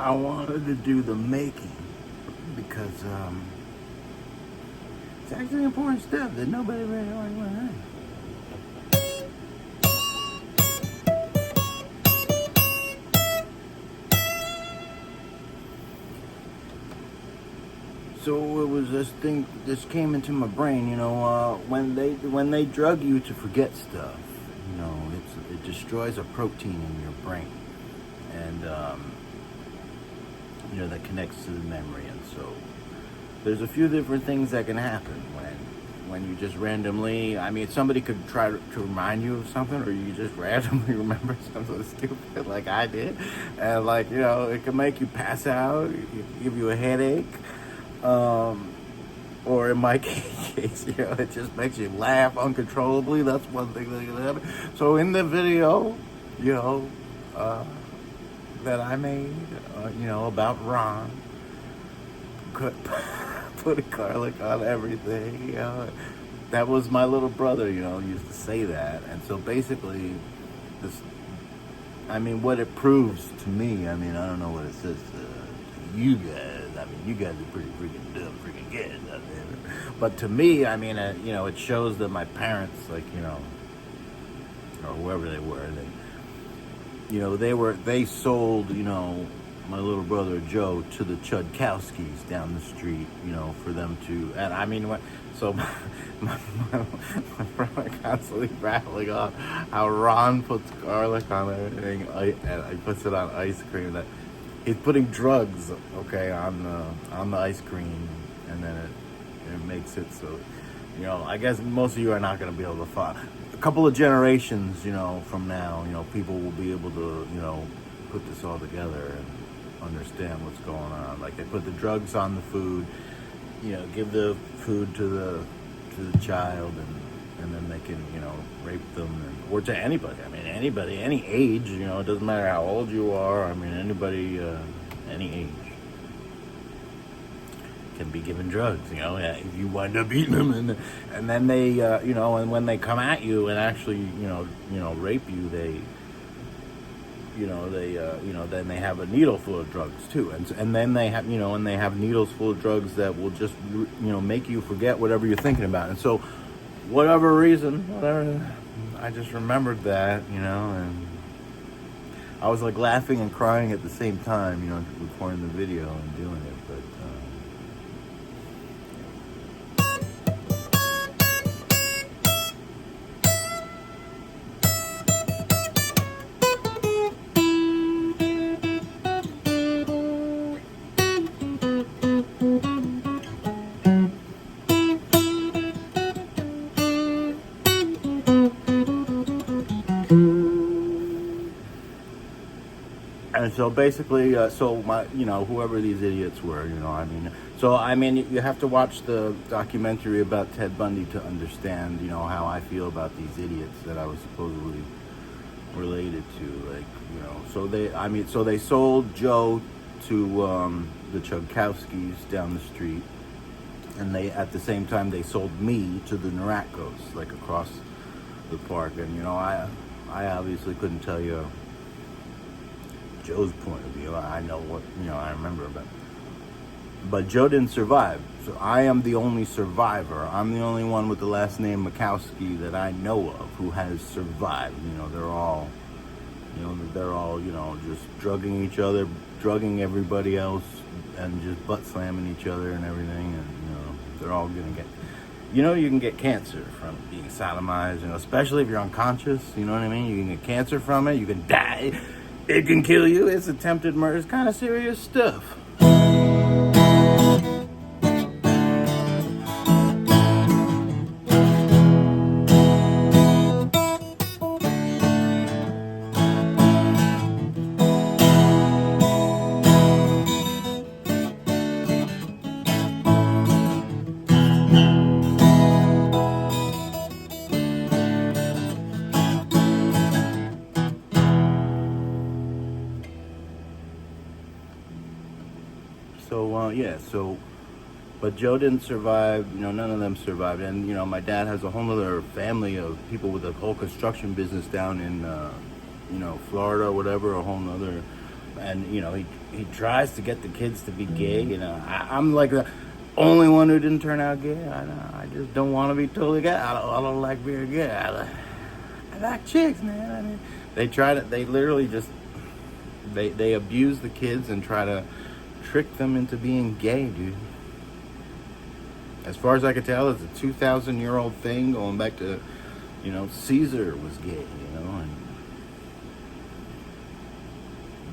I wanted to do the making because it's actually important stuff that nobody really always wants to know. So it was this thing. This came into my brain, when they drug you to forget stuff, it destroys a protein in your brain, and that connects to the memory. And so there's a few different things that can happen when you just randomly. I mean, somebody could try to remind you of something, or you just randomly remember something stupid like I did, and it can make you pass out, give you a headache. Or in my case, it just makes you laugh uncontrollably. That's one thing that can happen. So in the video, that I made, about Ron, putting garlic on everything, that was my little brother, used to say that. And so basically, what it proves to me, I don't know what it says to you guys. You guys are pretty freaking dumb, freaking kids out there. But to me, it shows that my parents, or whoever they were, they sold, my little brother Joe to the Chudkowskis down the street, for them to, and so my brother constantly rattling off how Ron puts garlic on everything, and he puts it on ice cream. That he's putting drugs, on the ice cream, and then it makes it so, I guess most of you are not going to be able to follow. A couple of generations, from now, people will be able to, put this all together and understand what's going on. Like they put the drugs on the food, give the food to the child, and then they can, rape them, or to anybody. Anybody, any age, it doesn't matter how old you are. Anybody, any age can be given drugs, if you wind up eating them, and then they, and when they come at you and actually, rape you, then they have a needle full of drugs too, and then they have, and they have needles full of drugs that will just, make you forget whatever you're thinking about. And so, whatever, I just remembered that, and I was laughing and crying at the same time, recording the video and doing it, but. And so basically, whoever these idiots were, you have to watch the documentary about Ted Bundy to understand, how I feel about these idiots that I was supposedly related to, so they sold Joe to the Chudkowskis down the street, and at the same time they sold me to the Naracos, across the park, and I obviously couldn't tell you Joe's point of view. I know what, I remember, but Joe didn't survive. So I am the only survivor. I'm the only one with the last name Chudkowski that I know of who has survived. They're all, just drugging each other, drugging everybody else, and just butt slamming each other and everything. And, they're all gonna get, you can get cancer from being sodomized, especially if you're unconscious, you know what I mean? You can get cancer from it, you can die. It can kill you. It's attempted murder. It's kind of serious stuff. But Joe didn't survive, none of them survived. And, my dad has a whole other family of people with a whole construction business down in, Florida or whatever, a whole nother, and, he tries to get the kids to be gay. You know, I'm like the only one who didn't turn out gay. I just don't want to be totally gay. I don't like being gay. I like chicks, man. I mean, they literally just, they abuse the kids and try to trick them into being gay, dude. As far as I can tell, it's a 2,000-year-old thing going back to, you know, Caesar was gay, you know.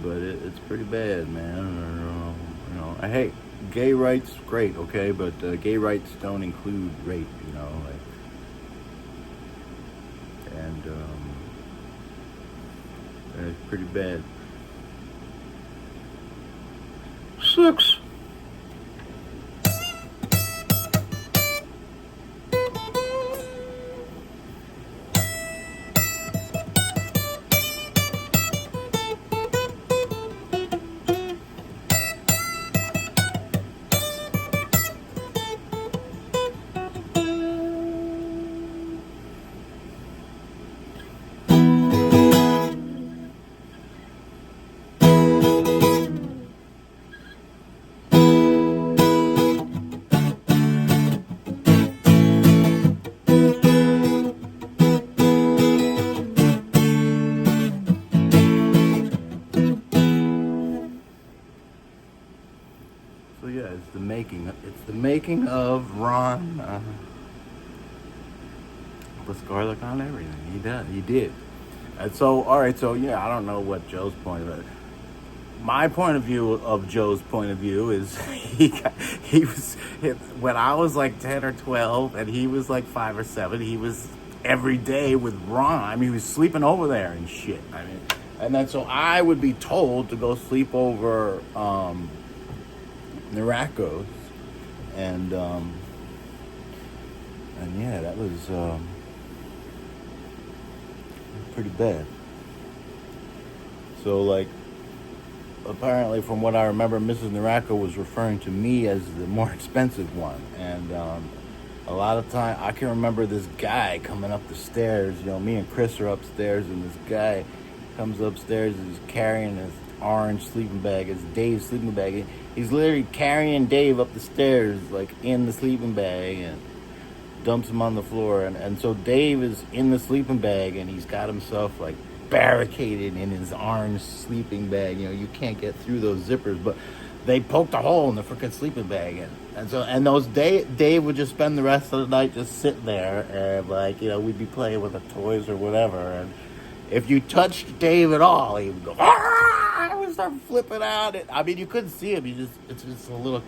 But it's pretty bad, man. You know, I hate gay rights, great, okay, but gay rights don't include rape, you know. And it's pretty bad. 6. So yeah, it's the making of Ron. Puts garlic on everything. He did. And so, all right. So yeah, I don't know what Joe's point of it. My point of view of Joe's point of view is he was when I was like 10 or 12 and he was like 5 or 7. He was every day with Ron. I mean, he was sleeping over there and shit. I mean, and then so I would be told to go sleep over Naracos, and yeah, that was pretty bad. So like, apparently from what I remember, Mrs. Naraco was referring to me as the more expensive one, and a lot of time I can remember this guy coming up the stairs. You know, me and Chris are upstairs, and this guy comes upstairs and is carrying his orange sleeping bag. It's Dave's sleeping bag. He's literally carrying Dave up the stairs, like in the sleeping bag, and dumps him on the floor. And so Dave is in the sleeping bag, and he's got himself like barricaded in his orange sleeping bag. You know, you can't get through those zippers, but they poked a hole in the freaking sleeping bag. And those Dave would just spend the rest of the night just sitting there, and like, you know, we'd be playing with the toys or whatever. And if you touched Dave at all, he would go, "Ah!" I would start flipping out. I mean, you couldn't see him. It's just a little.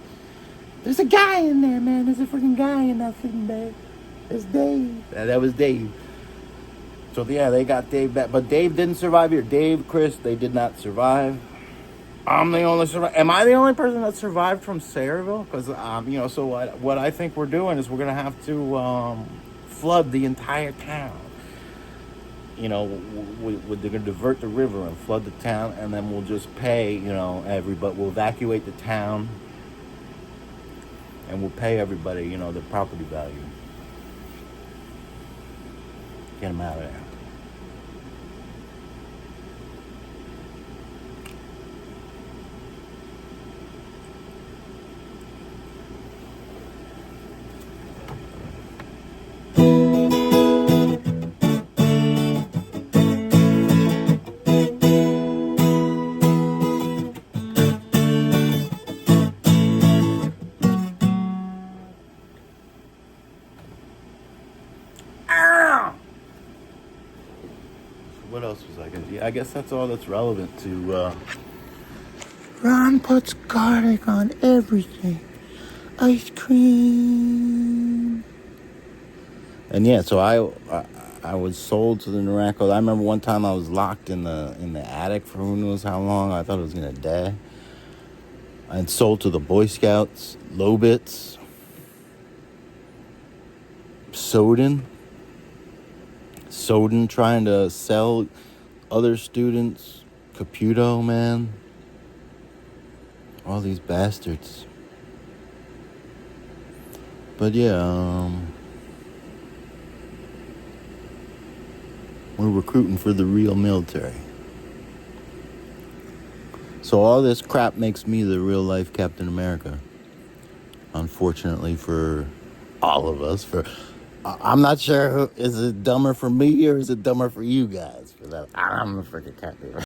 There's a guy in there, man. There's a freaking guy in that sleeping bag. It's Dave. And that was Dave. So yeah, they got Dave back, but Dave didn't survive here. Dave, Chris, they did not survive. I'm the only survivor. Am I the only person that survived from Sayreville? Because you know, so what I think we're doing is we're gonna have to flood the entire town. You know, they're gonna divert the river and flood the town, and then we'll just pay. You know, everybody. We'll evacuate the town, and we'll pay everybody. You know, the property value. Get them out of there. What else was I gonna do? I guess that's all that's relevant to. Ron puts garlic on everything. Ice cream. And yeah, so I was sold to the Naraco. I remember one time I was locked in the attic for who knows how long. I thought I was gonna die. And sold to the Boy Scouts, Lobits, Soden trying to sell other students Caputo, man. All these bastards. But yeah, we're recruiting for the real military. So all this crap makes me the real life Captain America. Unfortunately for all of us. I'm not sure, is it dumber for me or is it dumber for you guys? I'm a freaking Captain America.